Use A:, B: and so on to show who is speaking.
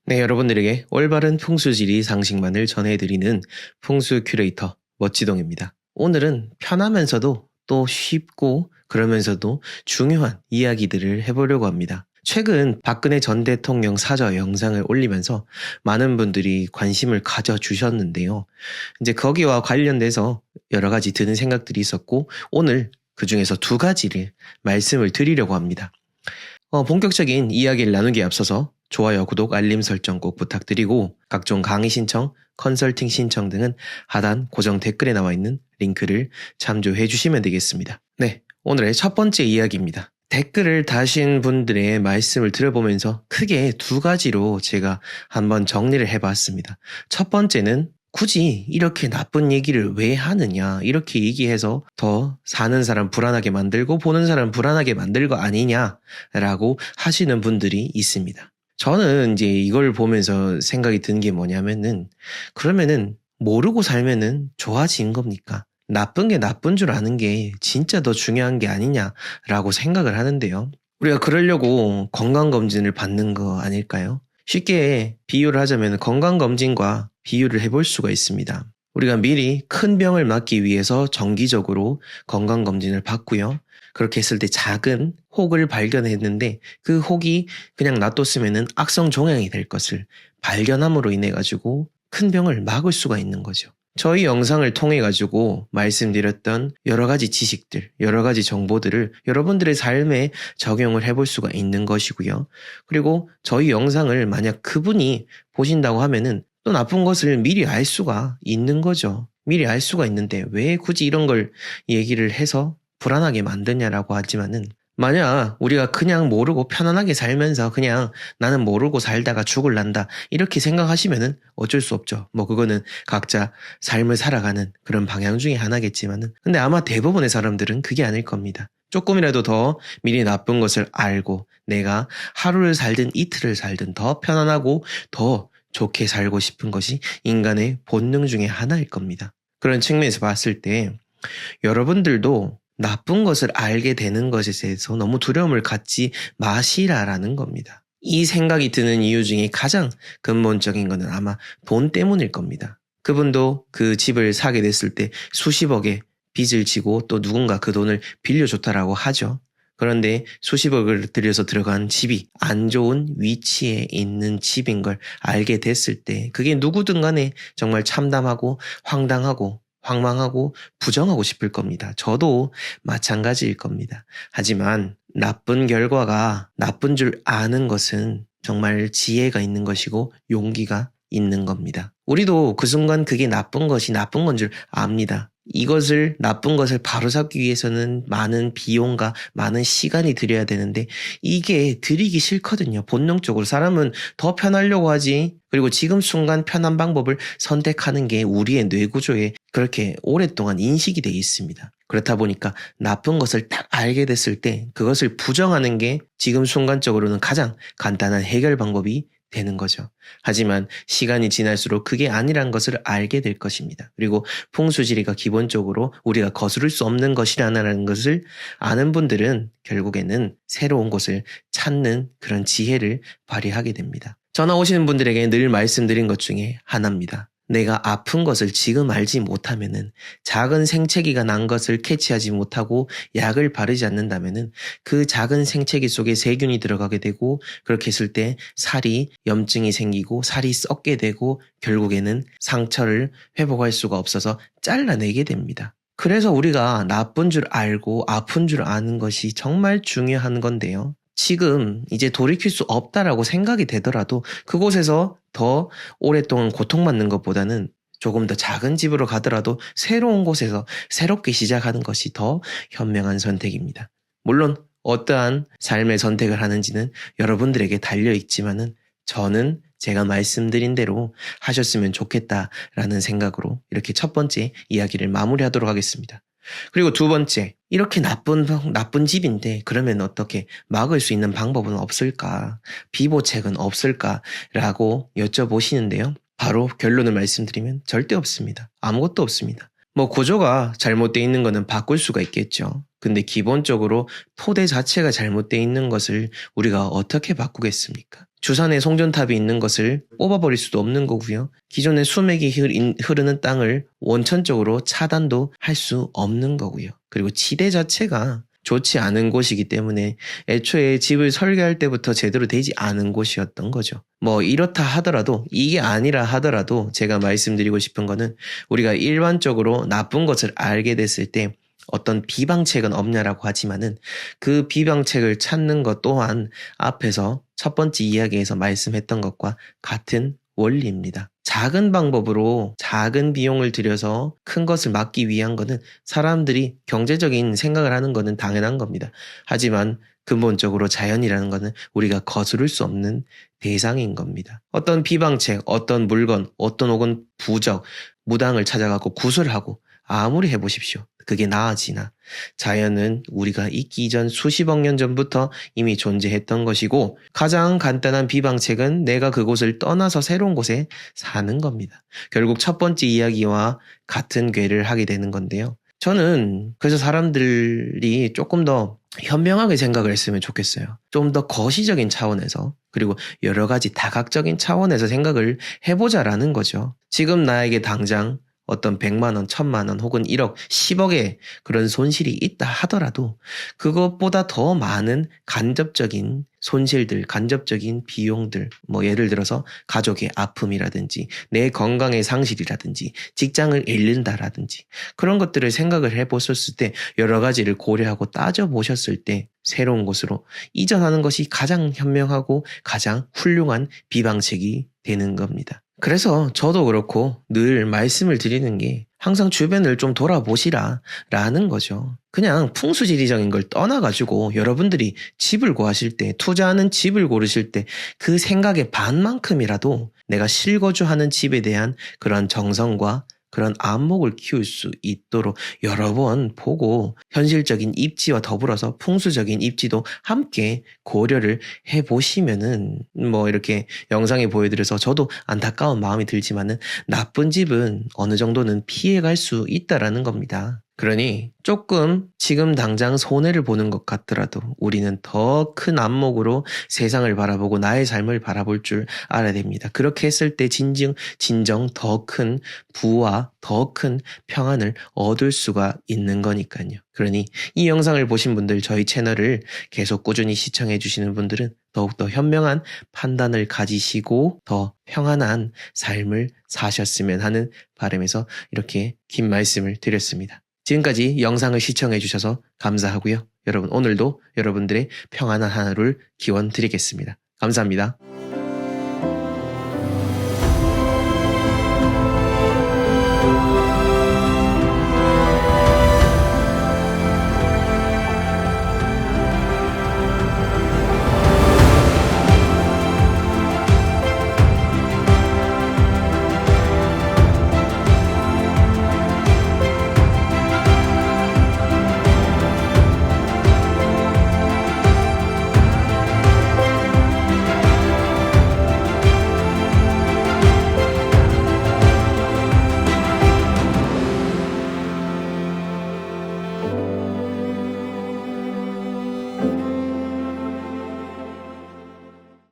A: 네, 여러분들에게 올바른 풍수지리 상식만을 전해드리는 풍수 큐레이터 멋지동입니다. 오늘은 편하면서도 또 쉽고 그러면서도 중요한 이야기들을 해보려고 합니다. 최근 박근혜 전 대통령 사저 영상을 올리면서 많은 분들이 관심을 가져주셨는데요. 이제 거기와 관련돼서 여러 가지 드는 생각들이 있었고 오늘 그 중에서 두 가지를 말씀을 드리려고 합니다. 본격적인 이야기를 나누기에 앞서서 좋아요, 구독, 알림 설정 꼭 부탁드리고 각종 강의 신청, 컨설팅 신청 등은 하단 고정 댓글에 나와 있는 링크를 참조해 주시면 되겠습니다. 네, 오늘의 첫 번째 이야기입니다. 댓글을 다신 분들의 말씀을 들어보면서 크게 두 가지로 제가 한번 정리를 해봤습니다. 첫 번째는 굳이 이렇게 나쁜 얘기를 왜 하느냐, 이렇게 얘기해서 더 사는 사람 불안하게 만들고 보는 사람 불안하게 만들 거 아니냐라고 하시는 분들이 있습니다. 저는 이제 이걸 보면서 생각이 든 게 뭐냐면은, 그러면은 모르고 살면은 좋아진 겁니까? 나쁜 게 나쁜 줄 아는 게 진짜 더 중요한 게 아니냐라고 생각을 하는데요. 우리가 그러려고 건강검진을 받는 거 아닐까요? 쉽게 비유를 하자면 건강검진과 비유를 해볼 수가 있습니다. 우리가 미리 큰 병을 막기 위해서 정기적으로 건강검진을 받고요. 그렇게 했을 때 작은 혹을 발견했는데 그 혹이 그냥 놔뒀으면 악성 종양이 될 것을 발견함으로 인해 가지고 큰 병을 막을 수가 있는 거죠. 저희 영상을 통해 가지고 말씀드렸던 여러 가지 지식들, 여러 가지 정보들을 여러분들의 삶에 적용을 해볼 수가 있는 것이고요. 그리고 저희 영상을 만약 그분이 보신다고 하면은 또 나쁜 것을 미리 알 수가 있는 거죠. 미리 알 수가 있는데 왜 굳이 이런 걸 얘기를 해서 불안하게 만드냐라고 하지만은, 만약 우리가 그냥 모르고 편안하게 살면서 그냥 나는 모르고 살다가 죽을란다 이렇게 생각하시면은 어쩔 수 없죠. 뭐 그거는 각자 삶을 살아가는 그런 방향 중에 하나겠지만은, 근데 아마 대부분의 사람들은 그게 아닐 겁니다. 조금이라도 더 미리 나쁜 것을 알고 내가 하루를 살든 이틀을 살든 더 편안하고 더 좋게 살고 싶은 것이 인간의 본능 중에 하나일 겁니다. 그런 측면에서 봤을 때 여러분들도 나쁜 것을 알게 되는 것에 대해서 너무 두려움을 갖지 마시라라는 겁니다. 이 생각이 드는 이유 중에 가장 근본적인 것은 아마 돈 때문일 겁니다. 그분도 그 집을 사게 됐을 때 수십억의 빚을 지고 또 누군가 그 돈을 빌려줬다라고 하죠. 그런데 수십억을 들여서 들어간 집이 안 좋은 위치에 있는 집인 걸 알게 됐을 때 그게 누구든 간에 정말 참담하고 황당하고 황망하고 부정하고 싶을 겁니다. 저도 마찬가지일 겁니다. 하지만 나쁜 결과가 나쁜 줄 아는 것은 정말 지혜가 있는 것이고 용기가 있는 겁니다. 우리도 그 순간 그게 나쁜 것이 나쁜 건 줄 압니다. 이것을 나쁜 것을 바로잡기 위해서는 많은 비용과 많은 시간이 들여야 되는데 이게 들이기 싫거든요. 본능적으로 사람은 더 편하려고 하지. 그리고 지금 순간 편한 방법을 선택하는 게 우리의 뇌구조에 그렇게 오랫동안 인식이 돼 있습니다. 그렇다 보니까 나쁜 것을 딱 알게 됐을 때 그것을 부정하는 게 지금 순간적으로는 가장 간단한 해결 방법이 되는 거죠. 하지만 시간이 지날수록 그게 아니란 것을 알게 될 것입니다. 그리고 풍수지리가 기본적으로 우리가 거스를 수 없는 것이라는 것을 아는 분들은 결국에는 새로운 곳을 찾는 그런 지혜를 발휘하게 됩니다. 전화 오시는 분들에게 늘 말씀드린 것 중에 하나입니다. 내가 아픈 것을 지금 알지 못하면은 작은 생채기가 난 것을 캐치하지 못하고 약을 바르지 않는다면은 그 작은 생채기 속에 세균이 들어가게 되고 그렇게 했을 때 살이 염증이 생기고 살이 썩게 되고 결국에는 상처를 회복할 수가 없어서 잘라내게 됩니다. 그래서 우리가 나쁜 줄 알고 아픈 줄 아는 것이 정말 중요한 건데요. 지금 이제 돌이킬 수 없다라고 생각이 되더라도 그곳에서 더 오랫동안 고통받는 것보다는 조금 더 작은 집으로 가더라도 새로운 곳에서 새롭게 시작하는 것이 더 현명한 선택입니다. 물론 어떠한 삶의 선택을 하는지는 여러분들에게 달려있지만은 저는 제가 말씀드린 대로 하셨으면 좋겠다라는 생각으로 이렇게 첫 번째 이야기를 마무리하도록 하겠습니다. 그리고 두 번째, 이렇게 나쁜 집인데 그러면 어떻게 막을 수 있는 방법은 없을까? 비보책은 없을까?라고 여쭤보시는데요. 바로 결론을 말씀드리면 절대 없습니다. 아무것도 없습니다. 뭐 구조가 잘못되어 있는 거는 바꿀 수가 있겠죠. 근데 기본적으로 토대 자체가 잘못되어 있는 것을 우리가 어떻게 바꾸겠습니까? 주산에 송전탑이 있는 것을 뽑아버릴 수도 없는 거고요. 기존에 수맥이 흐르는 땅을 원천적으로 차단도 할 수 없는 거고요. 그리고 지대 자체가 좋지 않은 곳이기 때문에 애초에 집을 설계할 때부터 제대로 되지 않은 곳이었던 거죠. 뭐 이렇다 하더라도, 이게 아니라 하더라도 제가 말씀드리고 싶은 거는, 우리가 일반적으로 나쁜 것을 알게 됐을 때 어떤 비방책은 없냐라고 하지만은, 그 비방책을 찾는 것 또한 앞에서 첫 번째 이야기에서 말씀했던 것과 같은 원리입니다. 작은 방법으로 작은 비용을 들여서 큰 것을 막기 위한 거는, 사람들이 경제적인 생각을 하는 거는 당연한 겁니다. 하지만 근본적으로 자연이라는 거는 우리가 거스를 수 없는 대상인 겁니다. 어떤 비방책, 어떤 물건, 어떤 혹은 부적, 무당을 찾아가고 구슬하고 아무리 해보십시오. 그게 나아지나? 자연은 우리가 있기 이전 수십억 년 전부터 이미 존재했던 것이고, 가장 간단한 비방책은 내가 그곳을 떠나서 새로운 곳에 사는 겁니다. 결국 첫 번째 이야기와 같은 궤를 하게 되는 건데요. 저는 그래서 사람들이 조금 더 현명하게 생각을 했으면 좋겠어요. 좀 더 거시적인 차원에서, 그리고 여러 가지 다각적인 차원에서 생각을 해보자라는 거죠. 지금 나에게 당장 어떤 100만 원, 1000만 원 혹은 1억, 10억의 그런 손실이 있다 하더라도, 그것보다 더 많은 간접적인 손실들, 간접적인 비용들, 뭐 예를 들어서 가족의 아픔이라든지 내 건강의 상실이라든지 직장을 잃는다라든지, 그런 것들을 생각을 해보셨을 때, 여러 가지를 고려하고 따져보셨을 때 새로운 곳으로 이전하는 것이 가장 현명하고 가장 훌륭한 비방책이 되는 겁니다. 그래서 저도 그렇고 늘 말씀을 드리는 게, 항상 주변을 좀 돌아보시라 라는 거죠. 그냥 풍수지리적인 걸 떠나가지고 여러분들이 집을 구하실 때, 투자하는 집을 고르실 때 그 생각의 반만큼이라도 내가 실거주하는 집에 대한 그런 정성과 그런 안목을 키울 수 있도록 여러 번 보고, 현실적인 입지와 더불어서 풍수적인 입지도 함께 고려를 해보시면은, 뭐 이렇게 영상에 보여드려서 저도 안타까운 마음이 들지만은, 나쁜 집은 어느 정도는 피해갈 수 있다라는 겁니다. 그러니 조금 지금 당장 손해를 보는 것 같더라도 우리는 더 큰 안목으로 세상을 바라보고 나의 삶을 바라볼 줄 알아야 됩니다. 그렇게 했을 때 진정 더 큰 부와 더 큰 평안을 얻을 수가 있는 거니까요. 그러니 이 영상을 보신 분들, 저희 채널을 계속 꾸준히 시청해 주시는 분들은 더욱더 현명한 판단을 가지시고 더 평안한 삶을 사셨으면 하는 바람에서 이렇게 긴 말씀을 드렸습니다. 지금까지 영상을 시청해 주셔서 감사하고요. 여러분, 오늘도 여러분들의 평안한 하루를 기원 드리겠습니다. 감사합니다.